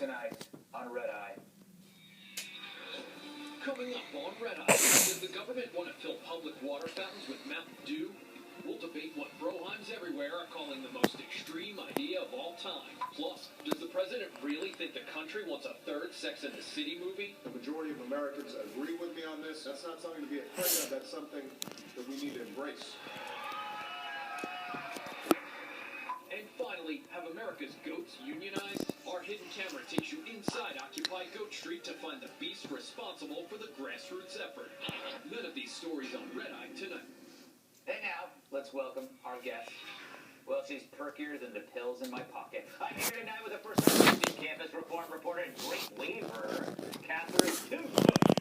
Tonight on Red Eye. Coming up on Red Eye, does the government want to fill public water fountains with Mountain Dew? We'll debate what broheims everywhere are calling the most extreme idea of all time. Plus, does the president really think the country wants a third Sex and the City movie? The majority of Americans agree with me on this. That's not something to be afraid of. That's something that we need to embrace. And finally, have America's goats unionized? Our hidden camera takes you inside Occupy Goat Street to find the beast responsible for the grassroots effort. None of these stories on Red Eye tonight. And now, let's welcome our guest. Well, she's perkier than the pills in my pocket. I'm here tonight with the first campus reform reporter and great waiver, Catherine Toothbush.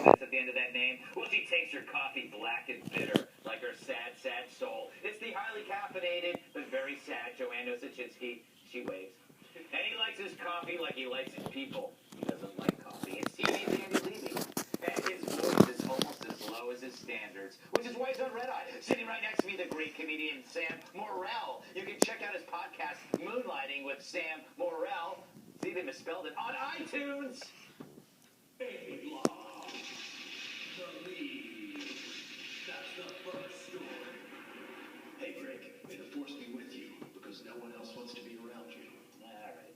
That's at the end of that name. Well, she takes her coffee black and bitter, like her sad, sad soul. It's the highly caffeinated, but very sad Joanna Zaczynski. She waves. And he likes his coffee like he likes his people. He doesn't like coffee. It's CB's Andy Levy. And his voice is almost as low as his standards, which is why he's on Red Eye. Sitting right next to me, the great comedian Sam Morrell. You can check out his podcast, Moonlighting with Sam Morrell. See, they misspelled it on iTunes. Hey, law. The lead. That's the first story. Hey, Greg, may the force be with you, because no one else wants to be around you. All right.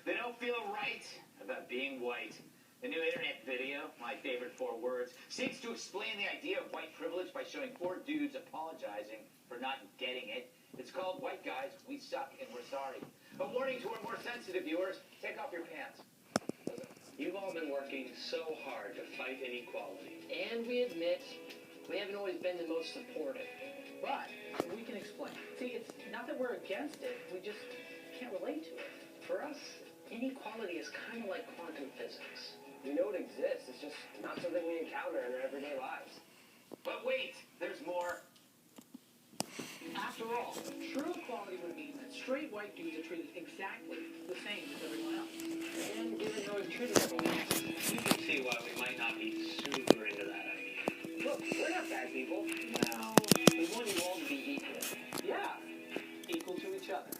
They don't feel right about being white. The new internet video, my favorite 4 words, seeks to explain the idea of white privilege by showing 4 dudes apologizing for not getting it. It's called White Guys, We Suck and We're Sorry. A warning to our more sensitive viewers, take off your pants. You've all been working so hard to fight inequality. And we admit we haven't always been the most supportive. But we can explain. See, it's not that we're against it, we just can't relate to it. For us, inequality is kind of like quantum physics. We know it exists, it's just not something we encounter in our everyday lives. But wait, there's more. After all, true equality would mean that straight white dudes are treated exactly the same as everyone else. And given how we've treated everyone else, you can see why we might not be super into that idea. Look, we're not bad people. No, we want you all to be equal. Yeah, equal to each other.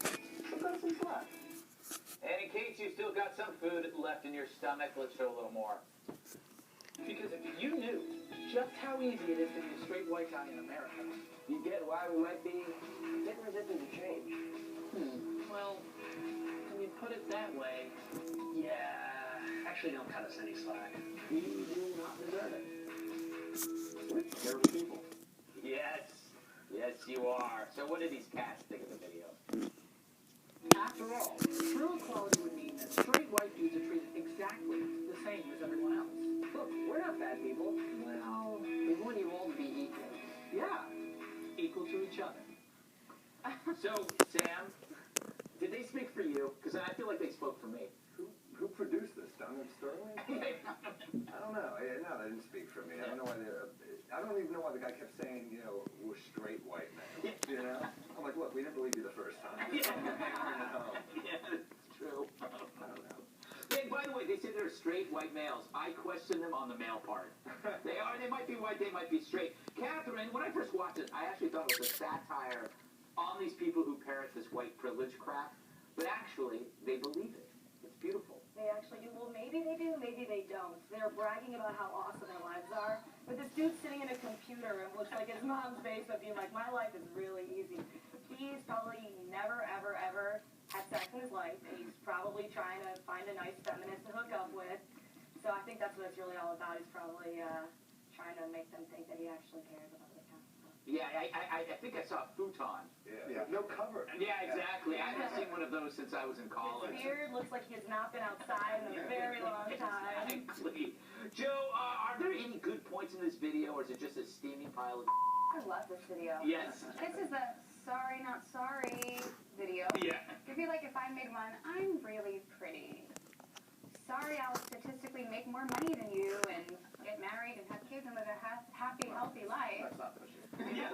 So cut some slack. And in case you still got some food left in your stomach, let's show a little more. Because if you knew just how easy it is to be a straight white guy in America, You get why we might be a bit resistant to change. Well, when you put it that way, yeah, actually don't cut us any slack. We do not deserve it. We're terrible people. Yes, you are. So what did these cats think of the video? After all, true equality would mean that straight white dudes are treated exactly the same as everyone else. Look, we're not bad people. Well, We want you all to be equal. yeah, equal to each other. So, Sam, did they speak for you? Because I feel like they spoke for me. Who produced this? Danek Sterling? I don't know. No, they didn't speak for me. I don't know why I don't even know why the guy kept saying, we're straight white men. You know? I'm like, look, we didn't believe you the first time. Yeah, it's true. I don't know. Hey, by the way, they say they're straight white males. I question them on the male part. They are. They might be white. They might be straight. Catherine, when I first watched it, I actually thought it was a satire on these people who parrot this white privilege crap. But actually, they believe it. It's beautiful. They actually do. Well, maybe they do, maybe they don't. They're bragging about how awesome their lives are. But this dude's sitting in a computer and looks like his mom's face, but being like, my life is really easy. He's probably never, ever, ever had sex in his life. And he's probably trying to find a nice feminist to hook up with. So I think that's what it's really all about. He's probably trying to make them think that he actually cares about this kind of stuff. Yeah, I think I saw a futon. Yeah. No cover. Yeah, exactly. I haven't seen one of those since I was in college. His beard looks like he has not been outside in a very long time. Exactly. Joe, are there any good points in this video, or is it just a steaming pile of... I love this video. Yes. This is a sorry, not sorry video. Yeah. It'd be like if I made one, I'm really pretty. Sorry, I'll statistically make more money than you and get married and have kids and live a happy, healthy life. That's not pushing. Yes.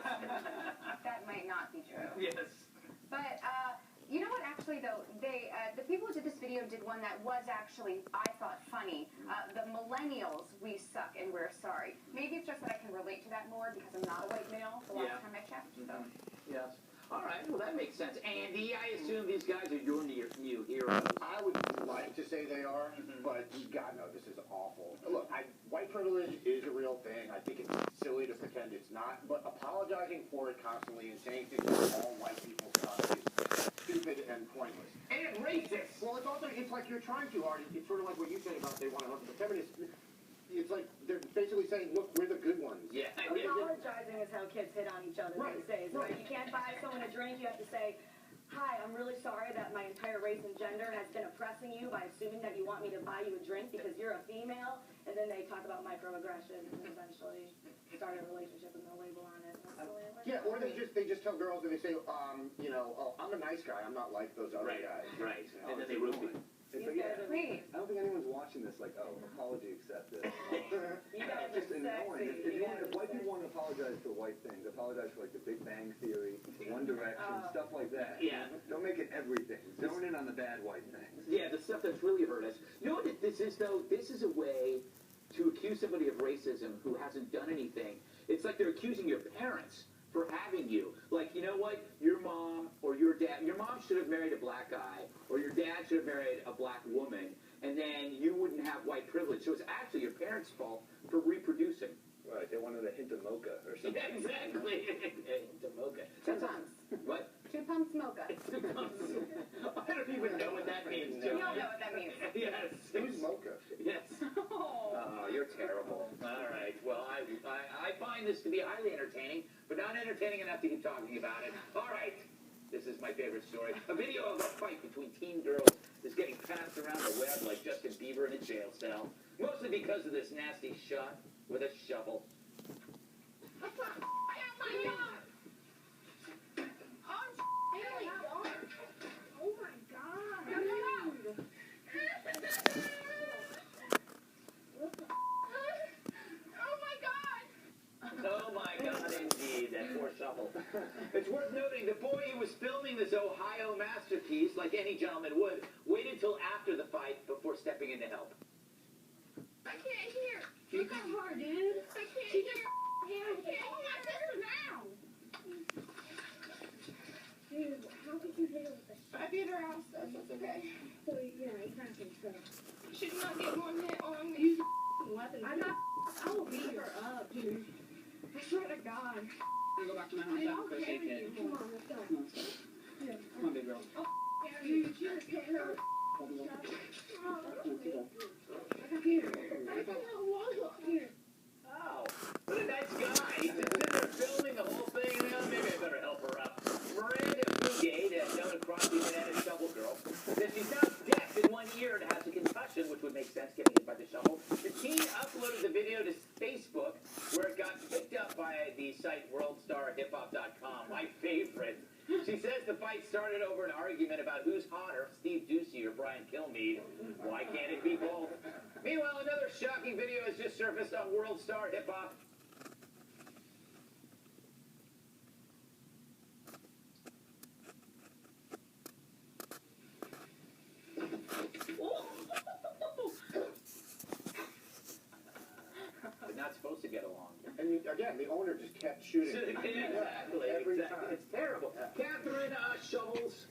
That might not be true. Yes. But, you know what, actually, though, the people who did this video did one that was actually, I thought, funny. The millennials, we suck and we're sorry. Maybe it's just that I can relate to that more because I'm not a white male the last time I checked. So. Yes. All right, well, that makes sense. Andy, I assume these guys are your new heroes. I would racist. Well, it's also, it's like you're trying too hard. It's sort of like what you said about they want to help the feminists. It's like they're basically saying, look, we're the good ones. Yeah. Apologizing is how kids hit on each other these days. Right? You can't buy someone a drink. You have to say, hi, I'm really sorry that my entire race and gender has been oppressing you by assuming that you want me to buy you a drink because you're a female. And then they talk about microaggressions and eventually start a relationship and they'll label on it. That's the way it works. Yeah, or they just tell girls and they say, you know, oh, I'm a nice guy. I'm not like those other guys. Right. You know, And then they root you. It's These like, guys are I don't think anyone's watching this like, oh, apology accepted. You guys It's are just annoying. sexy. If white people want to apologize for white things, apologize for like the Big Bang Theory, One Direction, stuff like that. Yeah. Don't make it everything. Zone in on the bad white things. Yeah, the stuff that's really hurt us. You know what this is, though? This is a way to accuse somebody of racism who hasn't done anything. It's like they're accusing your parents for having you. Like, you know what? Your mom or your dad, your mom should have married a black guy, or your dad should have married a black woman, and then you wouldn't have white privilege. So it's actually your parents' fault for reproducing. Right. They wanted a hint of mocha or something. Yeah, exactly. Hint of mocha. Two pumps. What? 2 pumps mocha. I don't even know what that means, You Joe. don't know what that means. Yes. Who's mocha? Yes. Oh, you're terrible. All right. Well, I find this to be highly entertaining, but not entertaining enough to keep talking about it. All right. This is my favorite story. A video of a fight between teen girls is getting passed around the web like Justin Bieber in a jail cell, mostly because of this nasty shot with a shovel. Oh my god! Oh my god! Oh my God, indeed, that poor shovel. It's worth noting the boy who was filming this Ohio masterpiece, like any gentleman would, waited till after the fight before stepping in to help. I can't hear. Look at her, dude. I can't hear. I can't hold my sister now. Dude, how could you hit her with a I beat her ass, so that's okay. So, yeah, you kind of think so. You should not get one hit on me. Use your weapon. I'm not. I will beat her up, dude. I swear to God. I'm gonna go back to my house after I shake it. Come on, let's go. Come on, let's go. Yeah. Come on, big girl. Dude, you just hit her. Hold on. Here. I can't walk here. Wow, what a nice guy. He's just sitting there filming the whole thing, and maybe I better help her up. Miranda Fugate, known across the internet as Shovel Girl, says she's now deaf in one ear and has a concussion, which would make sense getting hit by the shovel. The teen uploaded the video to Facebook, where it got picked up by the site WorldStarHipHop.com, my favorite. She says the fight started over an argument about who's hotter, Steve Ducey or Brian Kilmeade. Why can't it be both? Meanwhile, another shocking video has just surfaced on World Star Hip Hop. They're not supposed to get along. And again, the owner just kept shooting. Exactly. Every time. It's terrible. Catherine, shovels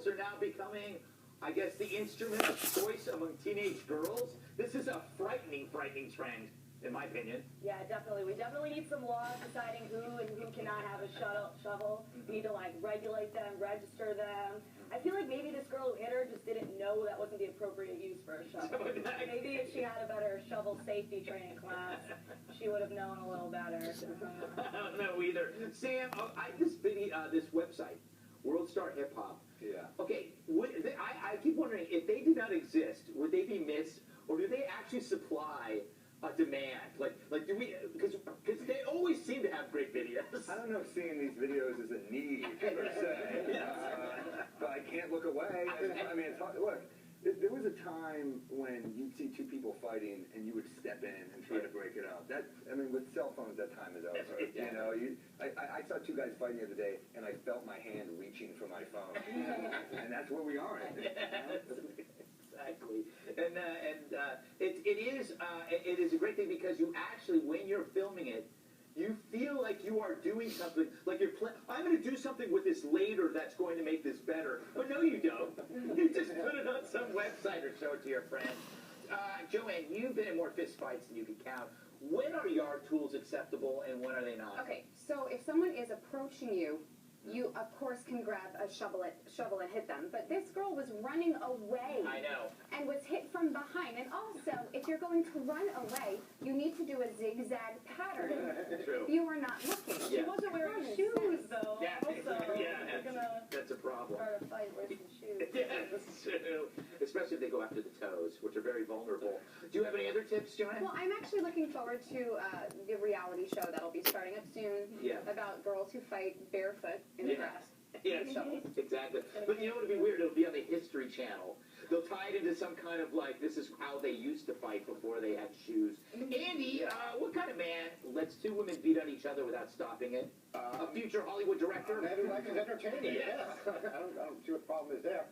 are now becoming, I guess, the instrument of choice among teenage girls. This is a frightening trend, in my opinion. Yeah, definitely. We definitely need some laws deciding who and who cannot have a shovel. We need to, like, regulate them, register them. I feel like maybe this girl who hit her just didn't know that wasn't the appropriate use for a shovel. Maybe if she had a better shovel safety training class, she would have known a little better. I don't know either. Sam, this website, World Star Hip Hop. Yeah. Okay, I keep wondering, if they did not exist, would they be missed, or do they actually supply a demand? Like do we? Because they always seem to have great videos. I don't know if seeing these videos is a need, per se. But I can't look away. I mean, it's hard. Look, there was a time when you'd see two people fighting and you would step in and try to break it up. With cell phones, that time is over. Yeah. You know, I saw two guys fighting the other day, and I felt my hand reaching for my phone. And that's where we are. Exactly. And it is a great thing because you actually, when you're filming it, you feel like you are doing something, like I'm going to do something with this later that's going to make this better. But no, you don't. You just put it on some website or show it to your friends. Joanne, you've been in more fist fights than you can count. When are yard tools acceptable and when are they not? Okay, so if someone is approaching you you of course can grab a shovel and hit them. But this girl was running away. I know. And was hit from behind. And also, if you're going to run away, you need to do a zigzag pattern. True. You are not looking. She wasn't wearing shoes, though. Yeah. Also, Yeah, they're gonna That's a problem. start a fight with some shoes. Yeah, that's true. Especially if they go after the toes, which are very vulnerable. Do you have any other tips, Joanne? Well, I'm actually looking forward to the reality show that'll be starting up soon. Yeah. About girls who fight barefoot in the Yeah. grass. Yes, exactly. But you know what would be weird? It'll be on the History Channel. They'll tie it into some kind of like, this is how they used to fight before they had shoes. Andy, what kind of man lets two women beat on each other without stopping it? A future Hollywood director? Maybe like is entertaining. Yes. Yeah. I don't see what the problem is there.